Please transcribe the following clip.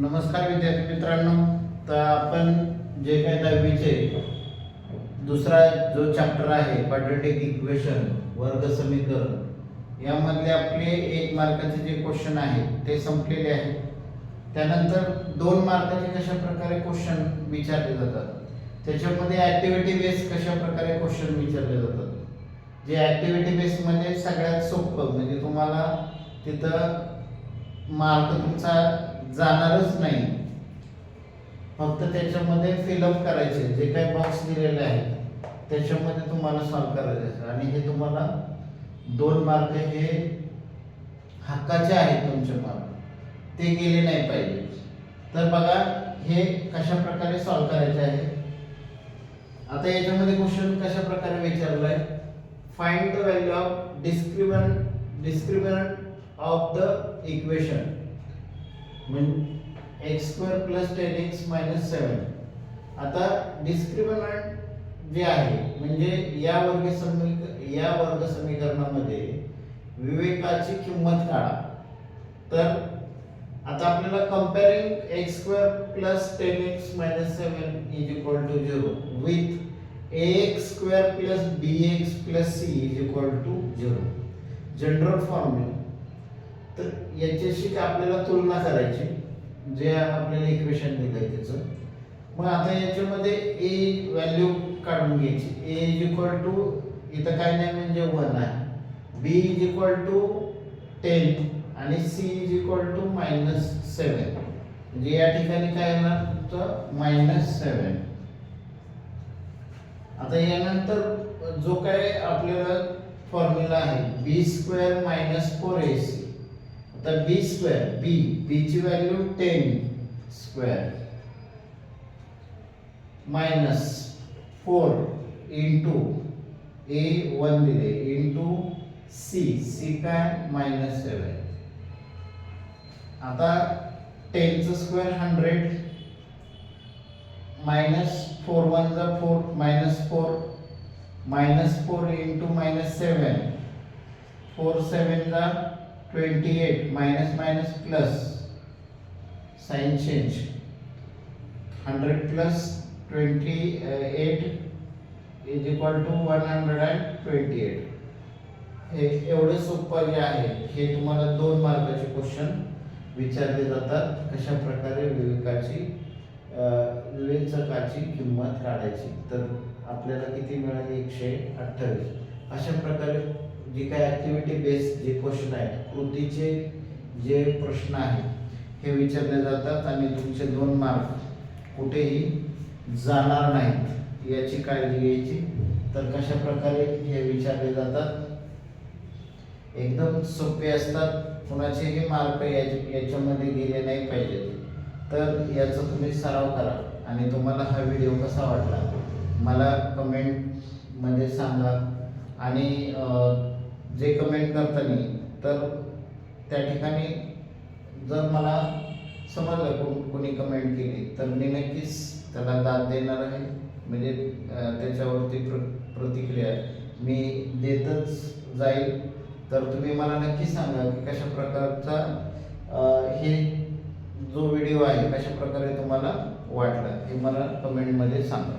नमस्कार विद्यार्थी मित्रांनो, तर आपण जे काही 10वीचे दुसरा जो चॅप्टर आहे क्वाड्रॅटिक इक्वेशन वर्ग समीकरण यामधले आपले 1 मार्काचे जे क्वेश्चन आहे ते संपलेले आहे। त्यानंतर 2 मार्काचे कशा प्रकारे क्वेश्चन विचारले जातात, त्याच्यामध्ये ऍक्टिव्हिटी बेस कशा प्रकारे क्वेश्चन विचारले जातात। जे ऍक्टिव्हिटी बेस मध्ये सगळ्यात सोपं म्हणजे तुम्हाला तिथं मार्क तुमचा जाणारच नाही, फक्त त्याच्यामध्ये फिलअप करायचे जे काही बॉक्स दिलेले आहेत त्याच्यामध्ये तुम्हाला सॉल्व करायचे आणि हे तुम्हाला 2 मार्क हे हक्काचे आहेत, तुमचे मार्क ते गेले नाही पाहिजे। तर बघा हे कशा प्रकारे सॉल्व करायचे आहे। आता याच्यामध्ये क्वेश्चन कशा प्रकारे विचारलाय, find the value of discriminant of the equation म्हणजे x² + 10x - 7। आता डिस्क्रिमिनंट जे आहे म्हणजे या वर्ग समीकरणामध्ये विवेकाची किंमत काढा। तर आता आपल्याला कंपेअरिंग x² + 10x - 7 = 0 with ax² + bx + c = 0 general formula. तर याच्याशी आपल्याला तुलना करायची, जे आपल्याला इक्वेशन दिलंय त्याचं। मग आता याच्यामध्ये a व्हॅल्यू काढून घ्यायची। a इथं काय नाही म्हणजे 1 आहे, b = 10 आणि c -7 म्हणजे या ठिकाणी काय येणार तुमचं -7। आता यानंतर जो काय आपल्याला फॉर्म्युला आहे b² - 4ac। आता b ची व्हॅल्यू 10² मायनस 4 इंटू a 1 दिले इंटू c काय -7। आता 10 चा स्क्वेअर 100 -4 1 जा 4 -4 इंटू -7 4 7 जा 28 माइनस प्लस साइन चेंज 100 + 28 = 128। हे एवढे सोपं जे आहे हे तुम्हाला 2 मार्काचे क्वेश्चन विचारले जातात, कशा प्रकारे विवेचकाची किंमत काढायची। तर आपल्याला किती मिळाली 128। अशा प्रकारे जे काही ऍक्टिव्हिटी बेस जे क्वेश्चन आहेत कृतीचे जे प्रश्न आहेत हे विचारले जातात आणि तुमचे 2 मार्क कुठेही जाणार नाहीत याची काळजी घ्यायची। तर कशा प्रकारे हे विचारले जातात, एकदम सोपे असतात, कुणाचेही मार्क याच्यामध्ये गेले नाही पाहिजेत। तर याचा तुम्ही सराव करा आणि तुम्हाला हा व्हिडिओ कसा वाटला मला कमेंट मध्ये सांगा। आणि जे कमेंट करताना तर त्या ठिकाणी जर मला समजलं कोणी कमेंट केली तर मी नक्कीच त्याला दाद देणार आहे, म्हणजे त्याच्यावरती प्रतिक्रिया मी देतच जाईल। तर तुम्ही मला नक्की सांगा की कशा प्रकारचा हे जो व्हिडिओ आहे कशा प्रकारे तुम्हाला वाटला हे मला कमेंटमध्ये सांगा।